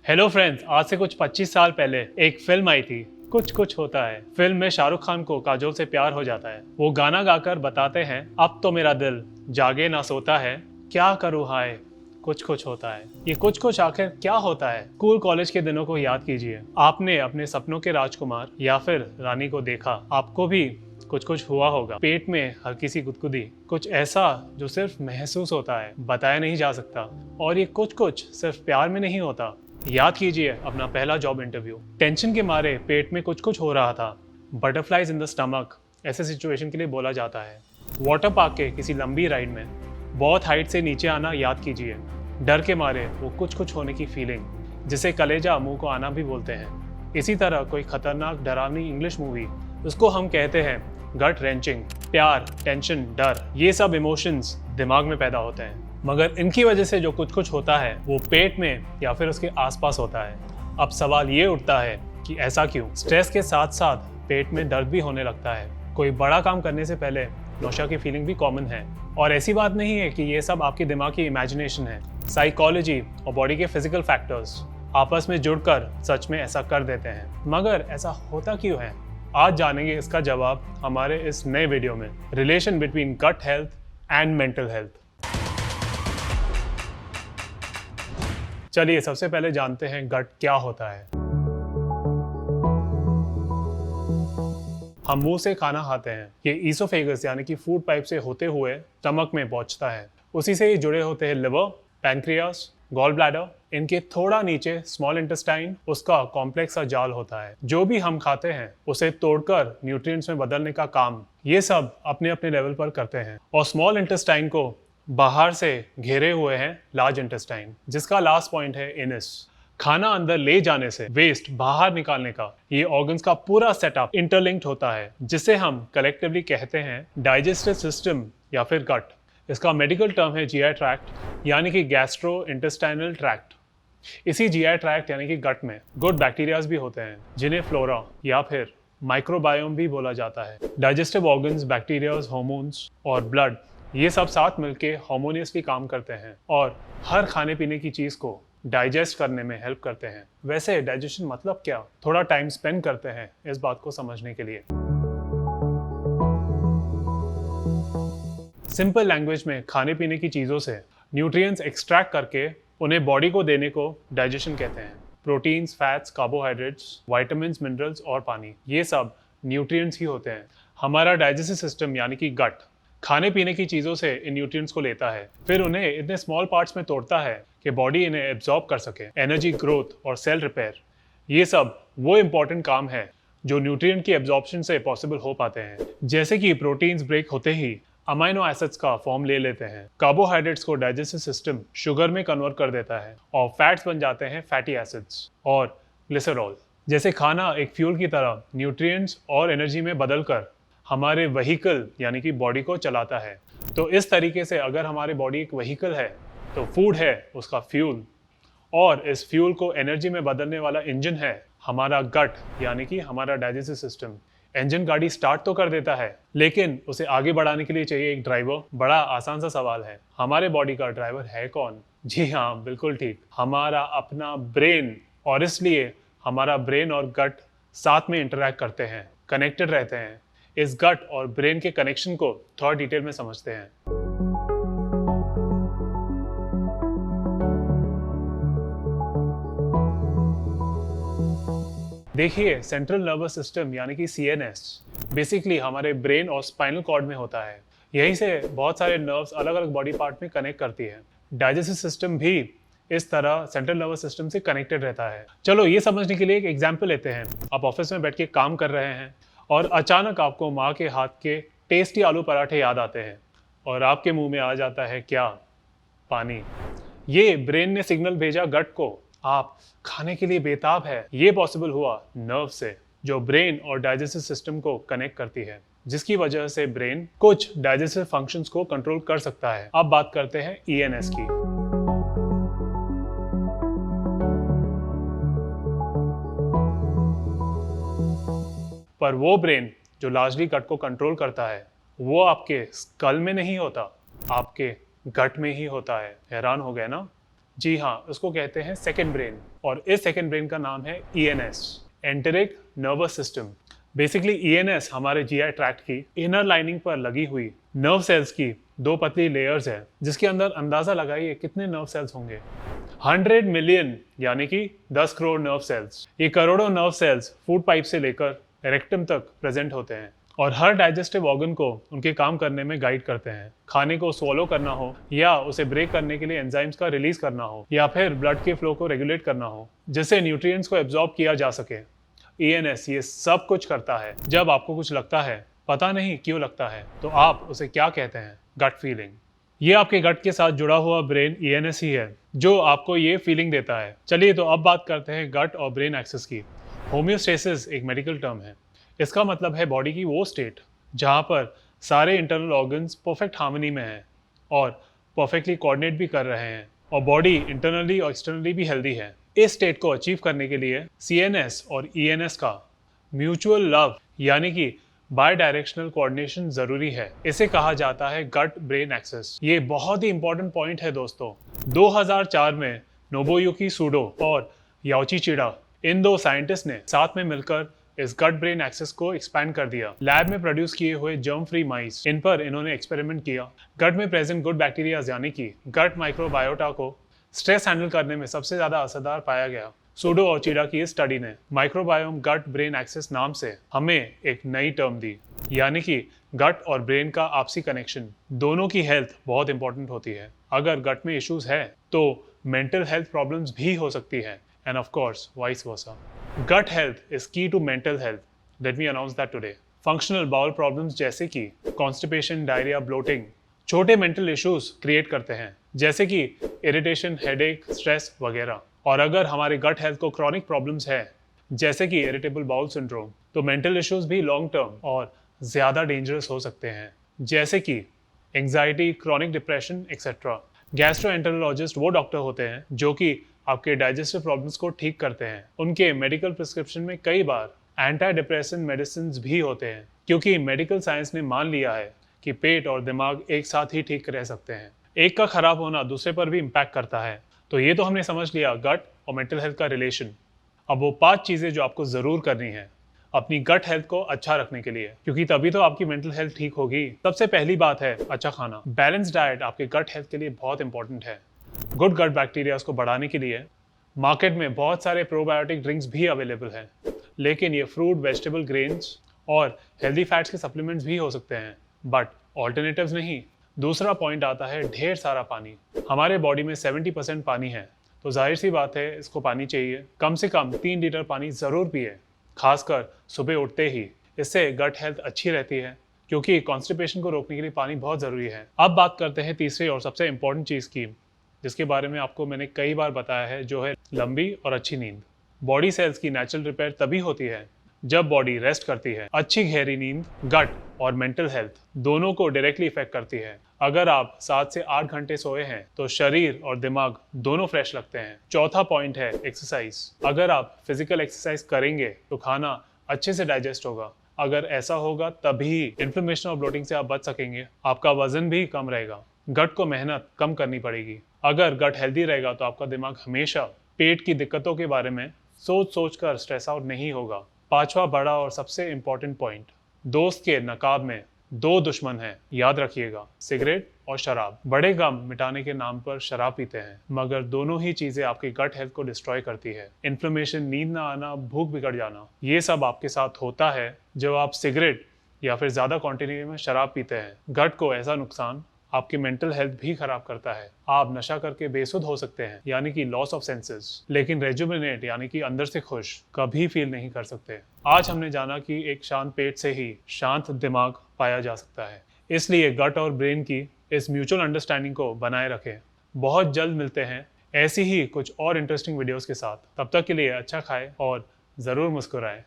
Hello friends, आज से कुछ 25 साल पहले एक फिल्म आई थी, कुछ कुछ होता है। फिल्म में शाहरुख खान को काजोल से प्यार हो जाता है। वो गाना गाकर बताते हैं, अब तो मेरा दिल जागे ना सोता है, क्या करूँ हाय कुछ कुछ होता है। ये कुछ कुछ आखिर क्या होता है? स्कूल कॉलेज के दिनों को याद कीजिए। आपने अपने सपनों के राजकुमार या फिर रानी को देखा। आपको भी कुछ कुछ हुआ होगा। पेट में हल्की सी गुदगुदी, कुछ ऐसा जो सिर्फ महसूस होता है, बताया नहीं जा सकता। और ये कुछ कुछ सिर्फ प्यार में नहीं होता। याद कीजिए अपना पहला जॉब इंटरव्यू। टेंशन के मारे पेट में कुछ कुछ हो रहा था। बटरफ्लाइज इन द स्टमक ऐसे सिचुएशन के लिए बोला जाता है। वाटर पार्क के किसी लंबी राइड में बहुत हाइट से नीचे आना याद कीजिए। डर के मारे वो कुछ कुछ होने की फीलिंग, जिसे कलेजा मुंह को आना भी बोलते हैं। इसी तरह कोई खतरनाक डरावनी इंग्लिश मूवी, उसको हम कहते हैं गट रेंचिंग। प्यार, टेंशन, डर, ये सब इमोशंस दिमाग में पैदा होते हैं, मगर इनकी वजह से जो कुछ कुछ होता है वो पेट में या फिर उसके आसपास होता है। अब सवाल ये उठता है कि ऐसा क्यों? स्ट्रेस के साथ साथ पेट में दर्द भी होने लगता है। कोई बड़ा काम करने से पहले नौशा की फीलिंग भी कॉमन है। और ऐसी बात नहीं है कि ये सब आपके दिमाग की इमेजिनेशन है। साइकोलॉजी और बॉडी के फिजिकल फैक्टर्स आपस में जुड़कर सच में ऐसा कर देते हैं। मगर ऐसा होता क्यों है? आज जानेंगे इसका जवाब हमारे इस नए वीडियो में, relation between gut health and mental health. चलिए सबसे पहले जानते हैं गट क्या होता है। हम मुंह से खाना खाते हैं। ये ईसोफेगस यानी कि फूड पाइप से होते हुए स्टमक में पहुंचता है। उसी से ही जुड़े होते हैं लिवर, पैनक्रियास, गॉल ब्लैडर। इनके थोड़ा नीचे स्मॉल इंटेस्टाइन, उसका कॉम्प्लेक्स सा जाल होता है। जो भी हम खाते हैं उसे तोड़कर न्यूट्रिएंट्स में बदलने का काम ये सब अपने अपने लेवल पर करते हैं। और स्मॉल इंटेस्टाइन को बाहर से घेरे हुए हैं लार्ज इंटेस्टाइन, जिसका लास्ट पॉइंट है एनस। खाना अंदर ले जाने से वेस्ट बाहर निकालने का ये ऑर्गन्स का पूरा सेटअप इंटरलिंक्ड होता है, जिसे हम कलेक्टिवली कहते हैं डाइजेस्टिव सिस्टम या फिर गट। इसका मेडिकल टर्म है जीआई ट्रैक्ट यानी कि गैस्ट्रो इंटेस्टाइनल ट्रैक्ट। इसी जीआई ट्रैक्ट यानी कि गट में गुड बैक्टीरियाज भी होते हैं, जिन्हें फ्लोरा या फिर माइक्रोबायोम भी बोला जाता है। डाइजेस्टिव ऑर्गन्स, बैक्टीरियाज, हार्मोन्स और ब्लड, ये सब साथ मिलके हार्मोनियसली काम करते हैं और हर खाने पीने की चीज को डाइजेस्ट करने में हेल्प करते हैं। वैसे डाइजेशन मतलब क्या? थोड़ा टाइम स्पेंड करते हैं इस बात को समझने के लिए। सिंपल लैंग्वेज में खाने पीने की चीजों से न्यूट्रिएंट्स एक्सट्रैक्ट करके उन्हें बॉडी को देने को डाइजेशन कहते हैं। Proteins, fats, carbohydrates, vitamins, minerals और पानी, ये सब न्यूट्रिएंट्स ही होते हैं। हमारा डाइजेस्टिव सिस्टम यानी कि गट खाने पीने की चीज़ों से इन न्यूट्रिएंट्स को लेता है, फिर उन्हें इतने स्मॉल पार्ट्स में तोड़ता है कि बॉडी इन्हें एब्जॉर्ब कर सके। एनर्जी, ग्रोथ और सेल रिपेयर, ये सब वो इंपॉर्टेंट काम है जो न्यूट्रिएंट की एब्जॉर्प्शन से पॉसिबल हो पाते हैं। जैसे कि प्रोटीन्स ब्रेक होते ही अमाइनो एसिड्स का फॉर्म ले लेते हैं, कार्बोहाइड्रेट्स को डाइजेस्टिव सिस्टम शुगर में कन्वर्ट कर देता है और फैट्स बन जाते हैं फैटी एसिड्स और ग्लिसरॉल। जैसे खाना एक फ्यूल की तरह न्यूट्रिएंट्स और एनर्जी में बदलकर हमारे व्हीकल यानी कि बॉडी को चलाता है। तो इस तरीके से अगर हमारी बॉडी एक व्हीकल है तो फूड है उसका फ्यूल, और इस फ्यूल को एनर्जी में बदलने वाला इंजन है हमारा गट यानी कि हमारा डाइजेस्टिव सिस्टम। इंजन गाड़ी स्टार्ट तो कर देता है, लेकिन उसे आगे बढ़ाने के लिए चाहिए एक ड्राइवर। बड़ा आसान सा सवाल है, हमारे बॉडी का ड्राइवर है कौन? जी हाँ, बिल्कुल ठीक, हमारा अपना ब्रेन। और इसलिए हमारा ब्रेन और गट साथ में इंटरैक्ट करते हैं, कनेक्टेड रहते हैं। इस गट और ब्रेन के कनेक्शन को थोड़ा डिटेल में समझते हैं। देखिए, सेंट्रल नर्वस सिस्टम यानी कि सीएनएस बेसिकली हमारे ब्रेन और स्पाइनल कॉर्ड में होता है। यहीं से बहुत सारे नर्व्स अलग अलग बॉडी पार्ट में कनेक्ट करती है। डाइजेस्टिव सिस्टम भी इस तरह सेंट्रल नर्वस सिस्टम से कनेक्टेड रहता है। चलो ये समझने के लिए एक एग्जाम्पल लेते हैं। आप ऑफिस में बैठ के काम कर रहे हैं और अचानक आपको माँ के हाथ के टेस्टी आलू पराठे याद आते हैं और आपके मुंह में आ जाता है क्या? पानी। ये ब्रेन ने सिग्नल भेजा गट को, आप खाने के लिए बेताब है। ये पॉसिबल हुआ नर्व से, जो ब्रेन और डाइजेस्टिव सिस्टम को कनेक्ट करती है, जिसकी वजह से ब्रेन कुछ डाइजेस्टिव फंक्शंस को कंट्रोल कर सकता है। अब बात करते हैं ईएनएस की। पर वो ब्रेन जो लार्जली गट को कंट्रोल करता है, वो आपके स्कल में नहीं होता, आपके गट में ही होता है। हैरान हो गए ना? जी हाँ, उसको कहते हैं सेकेंड ब्रेन, और इस सेकेंड ब्रेन का नाम है ENS, enteric nervous system. Basically ENS हमारे GI ट्रैक्ट की इनर लाइनिंग पर लगी हुई नर्व सेल्स की दो पतली लेयर्स है, जिसके अंदर अंदाजा लगाइए कितने नर्व सेल्स होंगे। 100 मिलियन यानी कि 10 करोड़ नर्व सेल्स। ये करोड़ों नर्व सेल्स फूड पाइप से लेकर रेक्टम तक प्रेजेंट होते हैं और हर डाइजेस्टिव ऑर्गन को उनके काम करने में गाइड करते हैं। खाने को स्वॉलो करना हो या उसे ब्रेक करने के लिए एंजाइम्स का रिलीज करना हो या फिर ब्लड के फ्लो को रेगुलेट करना हो जिससे न्यूट्रिएंट्स को एब्जॉर्ब किया जा सके, ENS ये सब कुछ करता है। जब आपको कुछ लगता है, पता नहीं क्यों लगता है, तो आप उसे क्या कहते हैं? Gut feeling. ये आपके गट के साथ जुड़ा हुआ ब्रेन ENS ही है जो आपको ये फीलिंग देता है। चलिए तो अब बात करते हैं गट और ब्रेन एक्सिस की। होम्योस्टेसिस एक मेडिकल टर्म है। इसका मतलब है बॉडी की वो स्टेट जहाँ पर सारे इंटरनल ऑर्गन्स परफेक्ट हार्मनी में हैं और परफेक्टली कोऑर्डिनेट भी कर रहे हैं और बॉडी इंटरनली और एक्सटर्नली भी हेल्दी है। इस स्टेट को अचीव करने के लिए CNS और ENS का म्यूचुअल लव यानी कि बाय डायरेक्शनल कोऑर्डिनेशन जरूरी है। इसे कहा जाता है गट ब्रेन एक्सिस। ये बहुत ही इंपॉर्टेंट पॉइंट है दोस्तों। 2004 में नोबुयुकी सुडो और याओची चिडा, इन दो साइंटिस्ट ने साथ में मिलकर इस गट ब्रेन एक्सिस को एक्सपैंड कर दिया। लैब में प्रोड्यूस किए हुए जर्म फ्री माइस, इन पर इन्होंने एक्सपेरिमेंट किया। गट में प्रेजेंट गुड बैक्टीरिया यानी कि गट माइक्रोबायोटा को स्ट्रेस हैंडल करने में सबसे ज्यादा असरदार पाया गया। सुडो और चिडा की इस स्टडी ने माइक्रोबायोम गट ब्रेन एक्सिस नाम से हमें एक नई टर्म दी, यानी कि गट और ब्रेन का आपसी कनेक्शन। दोनों की हेल्थ बहुत इंपॉर्टेंट होती है। अगर गट में इश्यूज है तो मेंटल हेल्थ प्रॉब्लम्स भी हो सकती है, end of course vice versa. Gut health is key to mental health. Let me announce that today. Functional bowel problems जैसे कि constipation, diarrhea, bloating छोटे mental issues create करते हैं, जैसे कि irritation, headache, stress वगैरह। और अगर हमारे gut health को chronic problems है, जैसे कि irritable bowel syndrome, तो mental issues भी long term और ज़्यादा dangerous हो सकते हैं, जैसे कि anxiety, chronic depression, etc. Gastroenterologist वो डॉक्टर होते हैं जो कि आपके डाइजेस्टिव प्रॉब्लम्स को ठीक करते हैं। उनके मेडिकल प्रिस्क्रिप्शन में कई बार एंटी डिप्रेसेंट मेडिसिन भी होते हैं, क्योंकि मेडिकल साइंस ने मान लिया है कि पेट और दिमाग एक साथ ही ठीक रह सकते हैं। एक का खराब होना दूसरे पर भी इम्पैक्ट करता है। तो ये तो हमने समझ लिया गट और मेंटल हेल्थ का रिलेशन। अब वो 5 चीज़ें जो आपको ज़रूर करनी है अपनी गट हेल्थ को अच्छा रखने के लिए, क्योंकि तभी तो आपकी मेंटल हेल्थ ठीक होगी। सबसे पहली बात है अच्छा खाना। बैलेंस डाइट आपके गट हेल्थ के लिए बहुत इंपॉर्टेंट है। गुड गट बैक्टीरियाज को बढ़ाने के लिए मार्केट में बहुत सारे प्रोबायोटिक ड्रिंक्स भी अवेलेबल हैं, लेकिन ये फ्रूट, वेजिटेबल, ग्रेन्स और हेल्दी फैट्स के सप्लीमेंट्स भी हो सकते हैं, बट ऑल्टरनेटिव्स नहीं। दूसरा पॉइंट आता है ढेर सारा पानी। हमारे बॉडी में 70% पानी है, तो जाहिर सी बात है इसको पानी चाहिए। कम से कम 3 लीटर पानी ज़रूर पिए, खासकर सुबह उठते ही। इससे गट हेल्थ अच्छी रहती है, क्योंकि कॉन्स्टिपेशन को रोकने के लिए पानी बहुत ज़रूरी है। अब बात करते हैं तीसरी और सबसे इम्पोर्टेंट चीज़ की, जिसके बारे में आपको मैंने कई बार बताया है, जो है लंबी और अच्छी नींद। बॉडी सेल्स की नेचुरल रिपेयर तभी होती है जब बॉडी रेस्ट करती है। अच्छी गहरी नींद गट और मेंटल हेल्थ दोनों को डायरेक्टली इफेक्ट करती है। अगर आप 7 से 8 घंटे सोए हैं तो शरीर और दिमाग दोनों फ्रेश लगते हैं। चौथा पॉइंट है एक्सरसाइज। अगर आप फिजिकल एक्सरसाइज करेंगे तो खाना अच्छे से डाइजेस्ट होगा। अगर ऐसा होगा तभी इन्फ्लेमेशन और ब्लोटिंग से आप बच सकेंगे। आपका वजन भी कम रहेगा। गट को मेहनत कम करनी पड़ेगी। अगर गट हेल्दी रहेगा तो आपका दिमाग हमेशा पेट की दिक्कतों के बारे में सोच कर स्ट्रेस आउट नहीं होगा। पांचवा बड़ा और सबसे इंपॉर्टेंट पॉइंट, दोस्त के नकाब में 2 दुश्मन हैं, याद रखिएगा, सिगरेट और शराब। बड़े गम मिटाने के नाम पर शराब पीते हैं, मगर दोनों ही चीजें आपकी गट हेल्थ को डिस्ट्रॉय करती है। इन्फ्लेमेशन, नींद ना आना, भूख बिगड़ जाना, ये सब आपके साथ होता है जब आप सिगरेट या फिर ज्यादा क्वांटिटी में शराब पीते हैं। गट को ऐसा नुकसान आपकी मेंटल हेल्थ भी खराब करता है। आप नशा करके बेसुध हो सकते हैं, यानी कि लॉस ऑफ सेंसेस, लेकिन रेजुमिनेट यानी कि अंदर से खुश कभी फील नहीं कर सकते। आज हमने जाना कि एक शांत पेट से ही शांत दिमाग पाया जा सकता है। इसलिए गट और ब्रेन की इस म्यूचुअल अंडरस्टैंडिंग को बनाए रखें। बहुत जल्द मिलते हैं ऐसी ही कुछ और इंटरेस्टिंग वीडियोस के साथ। तब तक के लिए अच्छा खाएं और ज़रूर मुस्कुराएं।